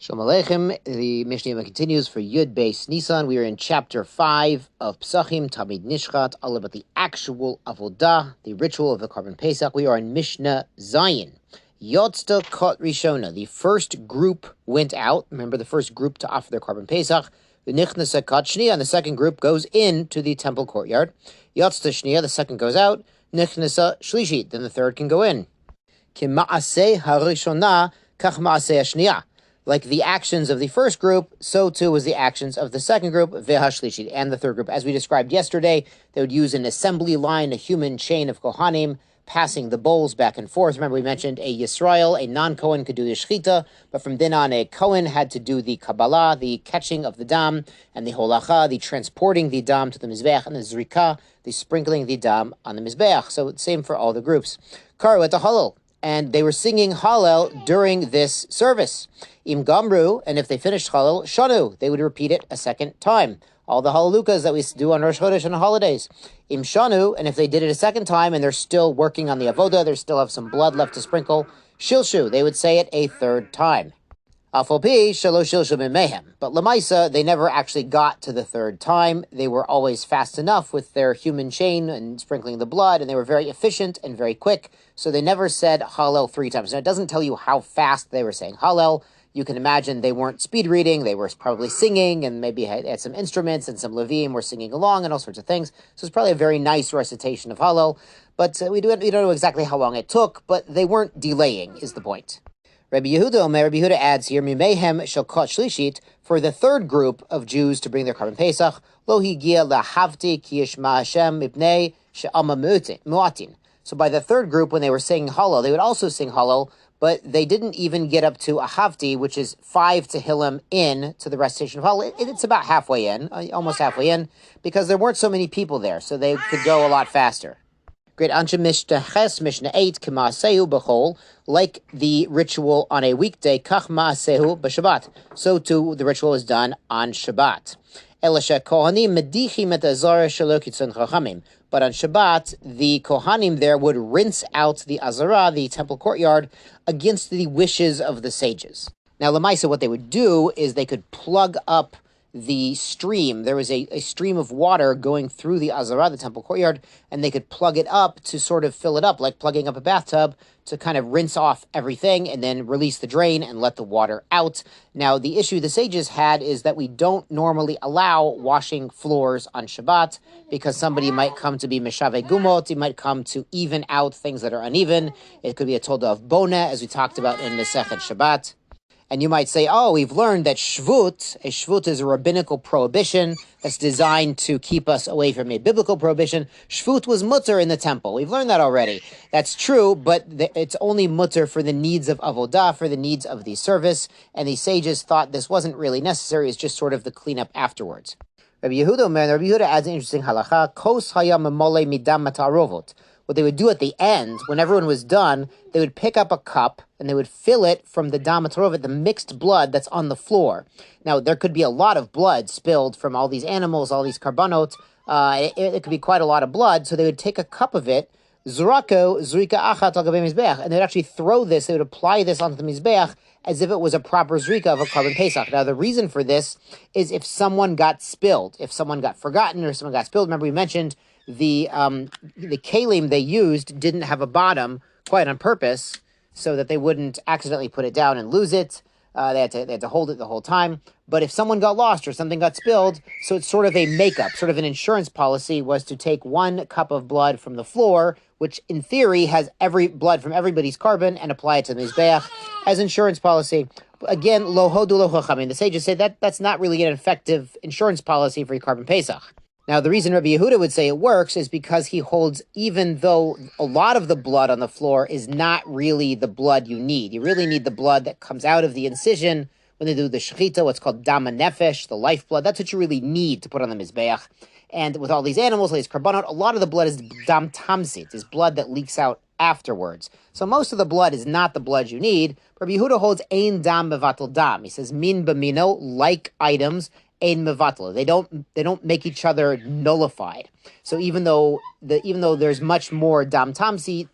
Shalom Aleichem. The Mishnah continues for Yud Beis Nisan. We are in chapter 5 of Pesachim, Tamid Nishchat, all about the actual avodah, the ritual of the Korban Pesach. We are in Mishnah Zayin. Yotzta Kot Rishona. The first group went out. Remember the first group to offer their Korban Pesach. The Nichnasa Kot Shnia, and the second group goes into the temple courtyard. Yotzta Shnia, the second goes out. Nichnasa Shlishit, then the third can go in. Kima'aseh harishona kach ma'aseh hashnia. Like the actions of the first group, so too was the actions of the second group, v'hashlishit, and the third group. As we described yesterday, they would use an assembly line, a human chain of Kohanim, passing the bowls back and forth. Remember, we mentioned a Yisrael, a non-Kohen, could do the Shechita, but from then on, a Kohen had to do the Kabbalah, the catching of the dam, and the Holacha, the transporting the dam to the Mizbeach, and the Zrika, the sprinkling the dam on the Mizbeach. So it's same for all the groups. Karu at the Hallel. And they were singing Hallel during this service. Im Gamru, and if they finished Hallel, Shanu, they would repeat it a second time. All the Hallelujahs that we do on Rosh Chodesh and holidays. Im Shanu, and if they did it a second time and they're still working on the avodah, they still have some blood left to sprinkle, Shilshu, they would say it a third time. Afopi, Shalosh Shilshu Mehem. But Lamaisa, they never actually got to the third time. They were always fast enough with their human chain and sprinkling the blood, and they were very efficient and very quick. So they never said Hallel 3 times. Now, it doesn't tell you how fast they were saying Hallel. You can imagine they weren't speed reading. They were probably singing and maybe had some instruments, and some Levim were singing along and all sorts of things. So it's probably a very nice recitation of Hallel. But we don't know exactly how long it took, but they weren't delaying, is the point. Rabbi Yehuda adds here, Mimehem shel kot shlishit, for the third group of Jews to bring their Korban Pesach, lo higia lahavti ki yishma Hashem mipnei she'ama mu'atin. So by the third group, when they were singing Hallel, they would also sing Hallel, but they didn't even get up to a Havti, which is 5 Tehillim in to the recitation of Hallel. It's about halfway in, almost halfway in, because there weren't so many people there, so they could go a lot faster. Great, Anshe Mishnah 8, K'ma'asehu b'chol, like the ritual on a weekday, Kach ma'asehu b'Shabbat. So too, the ritual is done on Shabbat. Elisha Kohanim medichim et azara shelo kitzon chachamim. But on Shabbat, the Kohanim there would rinse out the Azara, the temple courtyard, against the wishes of the sages. Now, Lamaisa, what they would do is they could plug up the stream. There was a stream of water going through the Azara, the temple courtyard, and they could plug it up to sort of fill it up, like plugging up a bathtub, to kind of rinse off everything and then release the drain and let the water out. Now, the issue the sages had is that we don't normally allow washing floors on Shabbat because somebody might come to be Meshave Gumot, he might come to even out things that are uneven. It could be a Tolda of Bona, as we talked about in Masechet Shabbat. And you might say, oh, we've learned that Shvut is a rabbinical prohibition that's designed to keep us away from a biblical prohibition. Shvut was mutter in the temple. We've learned that already. That's true, but it's only mutter for the needs of avodah, for the needs of the service. And the sages thought this wasn't really necessary. It's just sort of the cleanup afterwards. Rabbi Yehuda adds an interesting halacha. Kos hayam mamole midam matarovot. What they would do at the end, when everyone was done, they would pick up a cup and they would fill it from the dam matarovot, the mixed blood that's on the floor. Now, there could be a lot of blood spilled from all these animals, all these karbanot. It could be quite a lot of blood, so they would take a cup of it, zurako, zrika achat al gabei mizbeach, and they would actually throw this, they would apply this onto the mizbeach as if it was a proper zrika of a Korban Pesach. Now, the reason for this is if someone got spilled, if someone got forgotten or someone got spilled. Remember, we mentioned the kalim they used didn't have a bottom, quite on purpose, so that they wouldn't accidentally put it down and lose it. They had to hold it the whole time. But if someone got lost or something got spilled, so it's sort of a makeup, sort of an insurance policy was to take 1 cup of blood from the floor, which in theory has every blood from everybody's carbon, and apply it to the Mizbeach as insurance policy. Again, lo hodu lo chachamim. The sages say that that's not really an effective insurance policy for your Korban Pesach. Now, the reason Rabbi Yehuda would say it works is because he holds, even though a lot of the blood on the floor is not really the blood you need. You really need the blood that comes out of the incision when they do the shechita, what's called dam nefesh, the lifeblood. That's what you really need to put on the mizbeach. And with all these animals, all these karbanot, a lot of the blood is dam tamsit, is blood that leaks out afterwards. So most of the blood is not the blood you need. Rabbi Yehuda holds ein dam mevatel dam. He says min b'mino, like items, ein mevatla. They don't make each other nullified. So even though there's much more dam tamsi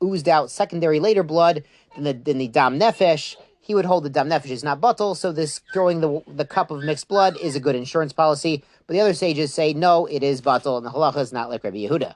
oozed out secondary later blood than the dam nefesh, he would hold the dam nefesh is not batal, so this throwing the cup of mixed blood is a good insurance policy. But the other sages say, no, it is batal, and the halacha is not like Rabbi Yehuda.